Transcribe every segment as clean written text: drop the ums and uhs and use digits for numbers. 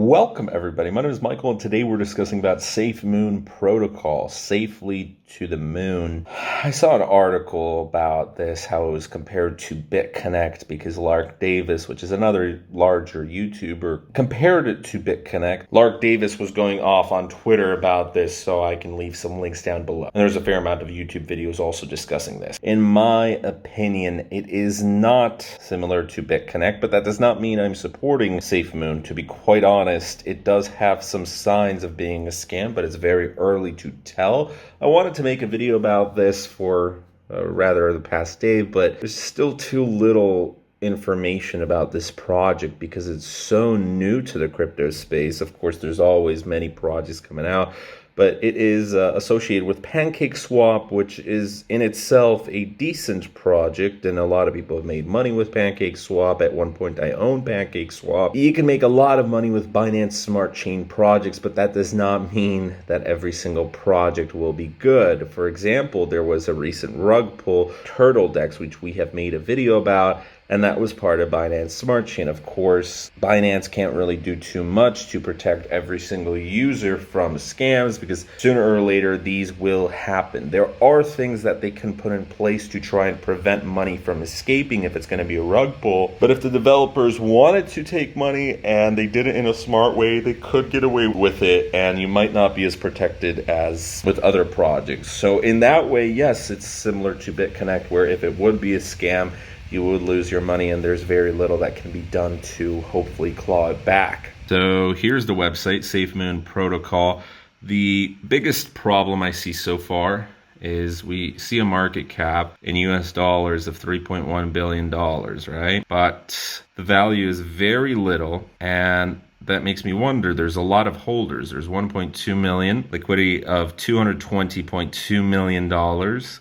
Welcome everybody, my name is Michael and today we're discussing about SafeMoon protocol, safely to the moon. I saw an article about this, how it was compared to BitConnect because Lark Davis, which is another larger YouTuber, compared it to BitConnect. Lark Davis was going off on Twitter about this, so I can leave some links down below. And there's a fair amount of YouTube videos also discussing this. In my opinion, it is not similar to BitConnect, but that does not mean I'm supporting SafeMoon. To be quite honest, it does have some signs of being a scam, but it's very early to tell. I wanted to make a video about this for rather the past day, but there's still too little information about this project because it's so new to the crypto space. Of course, there's always many projects coming out, but it is associated with PancakeSwap, which is in itself a decent project, and a lot of people have made money with PancakeSwap. At one point, I owned PancakeSwap. You can make a lot of money with Binance Smart Chain projects, but that does not mean that every single project will be good. For example, there was a recent rug pull, Turtledex, which we have made a video about, and that was part of Binance Smart Chain. Of course, Binance can't really do too much to protect every single user from scams because sooner or later these will happen. There are things that they can put in place to try and prevent money from escaping if it's going to be a rug pull. But if the developers wanted to take money and they did it in a smart way, they could get away with it, and you might not be as protected as with other projects. So in that way, yes, it's similar to BitConnect, where if it would be a scam, you would lose your money, and there's very little that can be done to hopefully claw it back. So here's the website, SafeMoon protocol. The biggest problem I see so far is we see a market cap in US dollars of $3.1 billion, right? But the value is very little, and that makes me wonder, there's a lot of holders. There's 1.2 million, liquidity of $220.2 million.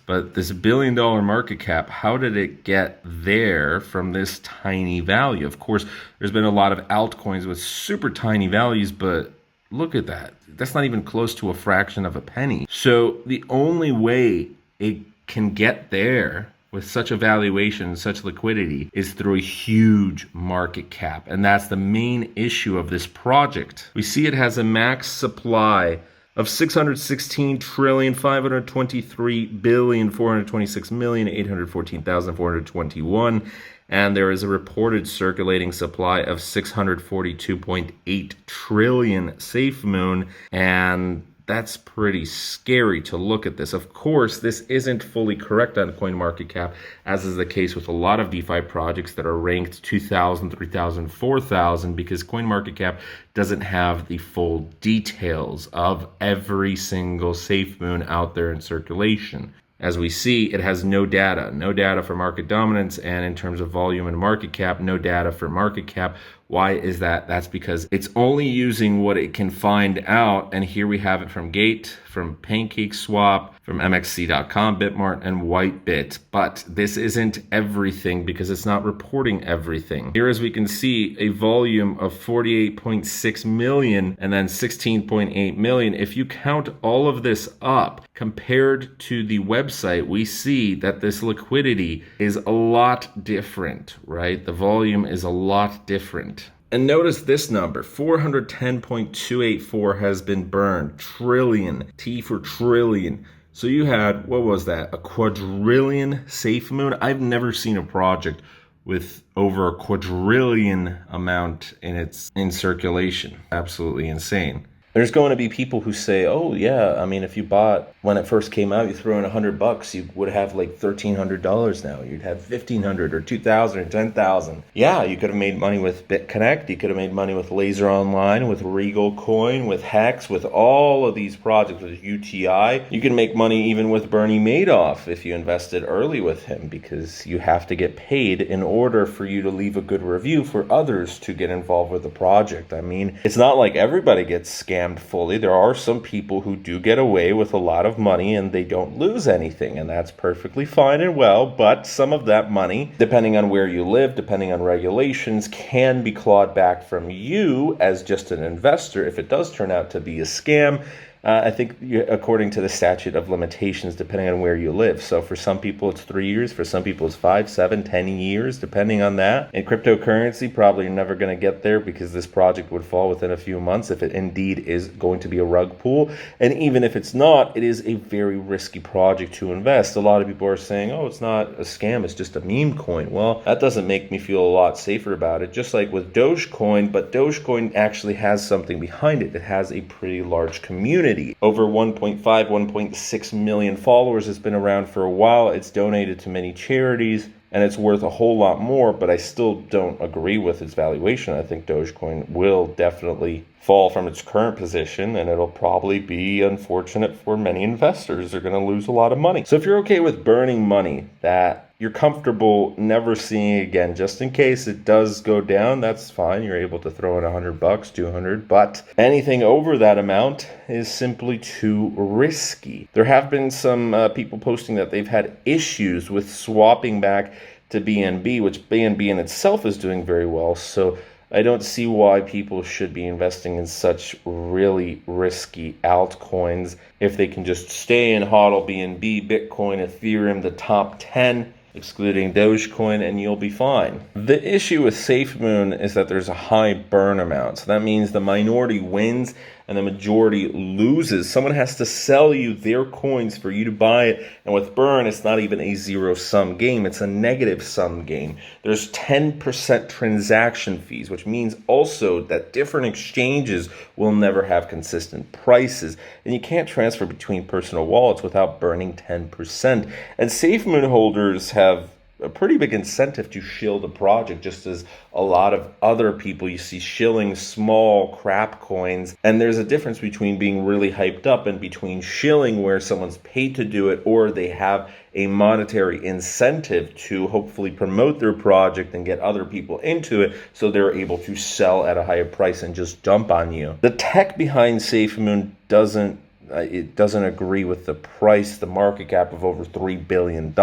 But this $1 billion market cap, how did it get there from this tiny value? Of course, there's been a lot of altcoins with super tiny values, but look at that. That's not even close to a fraction of a penny. So the only way it can get there with such a valuation, such liquidity, is through a huge market cap. And that's the main issue of this project. We see it has a max supply of 616,523,426,814,421. And there is a reported circulating supply of 642.8 trillion SafeMoon. And that's pretty scary to look at this. Of course, this isn't fully correct on CoinMarketCap, as is the case with a lot of DeFi projects that are ranked 2,000, 3,000, 4,000, because CoinMarketCap doesn't have the full details of every single SafeMoon out there in circulation. As we see, it has no data for market dominance, and in terms of volume and market cap, no data for market cap. Why is that? That's because it's only using what it can find out, and here we have it from Gate, from PancakeSwap, from MXC.com, Bitmart, and Whitebit. But this isn't everything because it's not reporting everything. Here, as we can see, a volume of 48.6 million and then 16.8 million. If you count all of this up compared to the website, we see that this liquidity is a lot different, right? The volume is a lot different. And notice this number, 410.284 has been burned. Trillion, T for trillion. So you had, what was that, a quadrillion SafeMoon? I've never seen a project with over a quadrillion amount in circulation. Absolutely insane. There's going to be people who say, oh yeah, I mean, if you bought, when it first came out, you threw in $100, you would have like $1,300 now. You'd have $1,500 or $2,000 or $10,000. Yeah, you could have made money with BitConnect. You could have made money with Laser Online, with Regal Coin, with Hex, with all of these projects, with UTI. You can make money even with Bernie Madoff if you invested early with him, because you have to get paid in order for you to leave a good review for others to get involved with the project. I mean, it's not like everybody gets scammed fully. There are some people who do get away with a lot of money and they don't lose anything, and that's perfectly fine and well, but some of that money, depending on where you live, depending on regulations, can be clawed back from you as just an investor if it does turn out to be a scam. I think according to the statute of limitations, depending on where you live. So for some people it's 3 years, for some people it's 5, 7, 10 years, depending on that. In cryptocurrency, probably you're never going to get there because this project would fall within a few months if it indeed is going to be a rug pull. And even if it's not, it is a very risky project to invest. A lot of people are saying, oh, it's not a scam, it's just a meme coin. Well, that doesn't make me feel a lot safer about it. Just like with Dogecoin, but Dogecoin actually has something behind it. It has a pretty large community. Over 1.5, 1.6 million followers. It's been around for a while. It's donated to many charities, and it's worth a whole lot more, but I still don't agree with its valuation. I think Dogecoin will definitely fall from its current position, and it'll probably be unfortunate for many investors. They're going to lose a lot of money. So if you're okay with burning money that you're comfortable never seeing again, just in case it does go down, that's fine. You're able to throw in $100, 200, but anything over that amount is simply too risky. There have been some people posting that they've had issues with swapping back to BNB, which BNB in itself is doing very well. So I don't see why people should be investing in such really risky altcoins if they can just stay in HODL, BNB, Bitcoin, Ethereum, the top 10, excluding Dogecoin, and you'll be fine. The issue with SafeMoon is that there's a high burn amount. So that means the minority wins and the majority loses. Someone has to sell you their coins for you to buy it. And with burn, it's not even a zero-sum game. It's a negative-sum game. There's 10% transaction fees, which means also that different exchanges will never have consistent prices. And you can't transfer between personal wallets without burning 10%. And SafeMoon holders have a pretty big incentive to shill the project, just as a lot of other people you see shilling small crap coins. And there's a difference between being really hyped up and between shilling where someone's paid to do it, or they have a monetary incentive to hopefully promote their project and get other people into it so they're able to sell at a higher price and just dump on you. The tech behind SafeMoon doesn't agree with the price, the market cap of over $3 billion.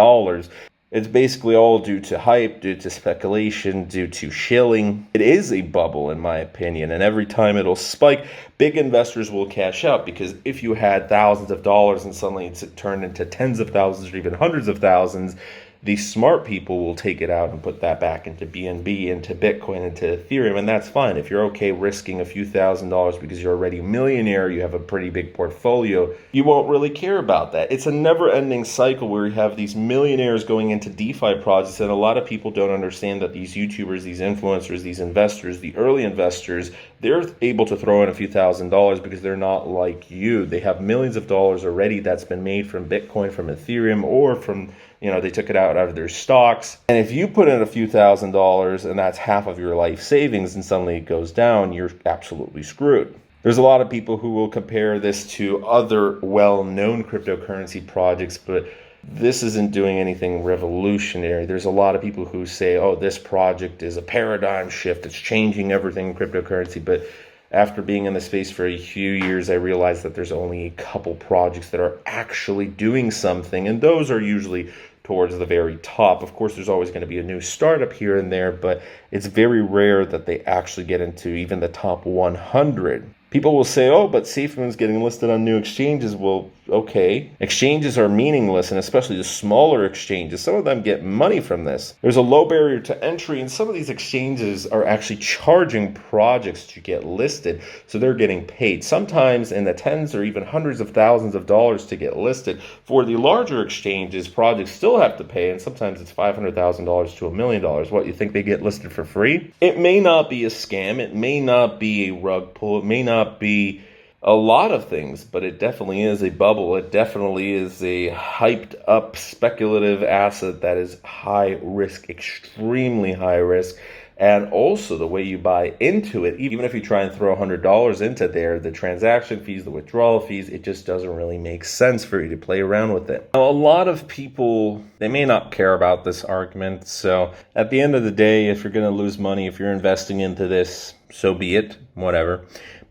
It's basically all due to hype, due to speculation, due to shilling. It is a bubble, in my opinion, and every time it'll spike, big investors will cash out, because if you had thousands of dollars and suddenly it's turned into tens of thousands or even hundreds of thousands, the smart people will take it out and put that back into BNB, into Bitcoin, into Ethereum, and that's fine. If you're okay risking a few $1,000s because you're already a millionaire, you have a pretty big portfolio, you won't really care about that. It's a never-ending cycle where you have these millionaires going into DeFi projects, and a lot of people don't understand that these YouTubers, these influencers, these investors, the early investors, they're able to throw in a few $1,000s because they're not like you. They have millions of dollars already that's been made from Bitcoin, from Ethereum, or from, they took it out of their stocks. And if you put in a few $1,000s and that's half of your life savings and suddenly it goes down, you're absolutely screwed. There's a lot of people who will compare this to other well-known cryptocurrency projects, but this isn't doing anything revolutionary. There's a lot of people who say, oh, this project is a paradigm shift. It's changing everything in cryptocurrency. But after being in the space for a few years, I realized that there's only a couple projects that are actually doing something, and those are usually towards the very top. Of course, there's always going to be a new startup here and there, but it's very rare that they actually get into even the top 100. People will say, oh, but SafeMoon's getting listed on new exchanges. Well, okay. Exchanges are meaningless, and especially the smaller exchanges. Some of them get money from this. There's a low barrier to entry, and some of these exchanges are actually charging projects to get listed, so they're getting paid. Sometimes in the tens or even hundreds of thousands of dollars to get listed. For the larger exchanges, projects still have to pay, and sometimes it's $500,000 to $1 million. What, you think they get listed for free? It may not be a scam. It may not be a rug pull. It may not be a lot of things, but it definitely is a bubble. It definitely is a hyped up speculative asset that is high risk, extremely high risk. And also the way you buy into it, even if you try and throw $100 into there, the transaction fees, the withdrawal fees, it just doesn't really make sense for you to play around with it. Now, a lot of people, they may not care about this argument. So at the end of the day, if you're going to lose money, if you're investing into this, so be it, whatever.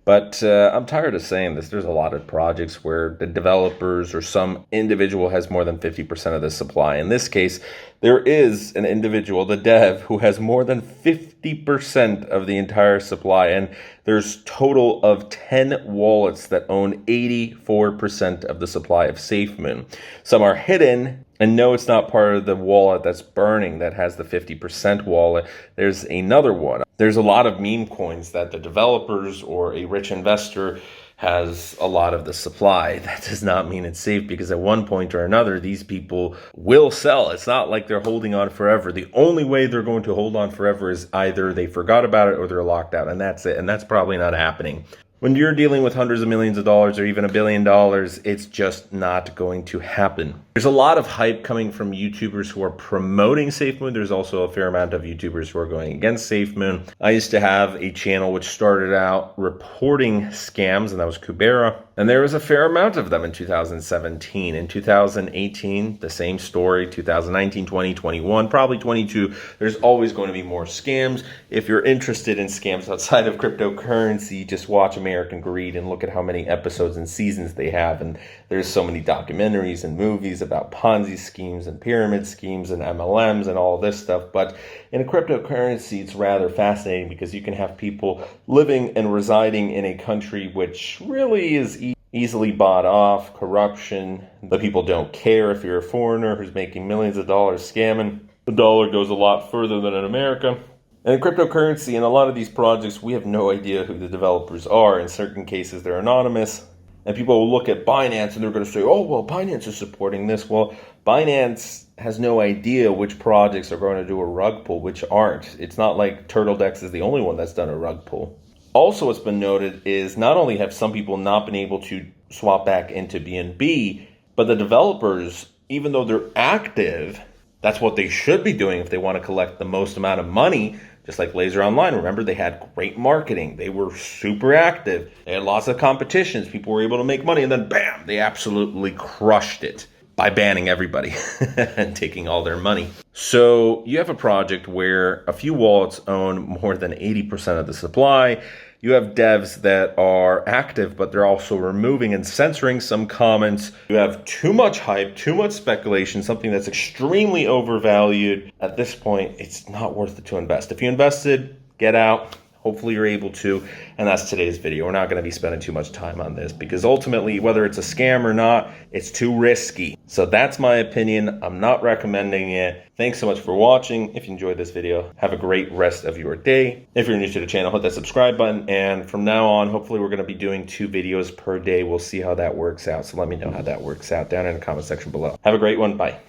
But I'm tired of saying this. There's a lot of projects where the developers or some individual has more than 50% of the supply. In this case, There is an individual, the dev, who has more than 50% of the entire supply, and there's total of 10 wallets that own 84% of the supply of SafeMoon. Some are hidden, and no, it's not part of the wallet that's burning that has the 50% wallet. There's another one. There's a lot of meme coins that the developers or a rich investor has a lot of the supply. That does not mean it's safe, because at one point or another, these people will sell. It's not like they're holding on forever. The only way they're going to hold on forever is either they forgot about it or they're locked out, and that's it. And that's probably not happening. When you're dealing with hundreds of millions of dollars or even $1 billion, it's just not going to happen. There's a lot of hype coming from YouTubers who are promoting SafeMoon. There's also a fair amount of YouTubers who are going against SafeMoon. I used to have a channel which started out reporting scams, and that was Kubera. And there was a fair amount of them in 2017. In 2018, the same story. 2019, 20, 21, probably 22. There's always going to be more scams. If you're interested in scams outside of cryptocurrency, just watch American Greed and look at how many episodes and seasons they have. And there's so many documentaries and movies about Ponzi schemes and pyramid schemes and MLMs and all this stuff. But in a cryptocurrency, it's rather fascinating, because you can have people living and residing in a country which really is easily bought off, corruption. The people don't care if you're a foreigner who's making millions of dollars scamming. The dollar goes a lot further than in America. And in cryptocurrency, in a lot of these projects, we have no idea who the developers are. In certain cases, they're anonymous. And people will look at Binance and they're going to say, oh, well, Binance is supporting this. Well, Binance has no idea which projects are going to do a rug pull, which aren't. It's not like TurtleDex is the only one that's done a rug pull. Also, what's been noted is not only have some people not been able to swap back into BNB, but the developers, even though they're active, that's what they should be doing if they want to collect the most amount of money. Just like Laser Online, remember, they had great marketing. They were super active. They had lots of competitions. People were able to make money, and then bam, they absolutely crushed it by banning everybody and taking all their money. So you have a project where a few wallets own more than 80% of the supply. You have devs that are active, but they're also removing and censoring some comments. You have too much hype, too much speculation, something that's extremely overvalued. At this point, it's not worth it to invest. If you invested, get out. Hopefully you're able to, and that's today's video. We're not going to be spending too much time on this, because ultimately, whether it's a scam or not, it's too risky. So that's my opinion. I'm not recommending it. Thanks so much for watching. If you enjoyed this video, have a great rest of your day. If you're new to the channel, hit that subscribe button. And from now on, hopefully we're going to be doing 2 videos per day. We'll see how that works out. So let me know how that works out down in the comment section below. Have a great one. Bye.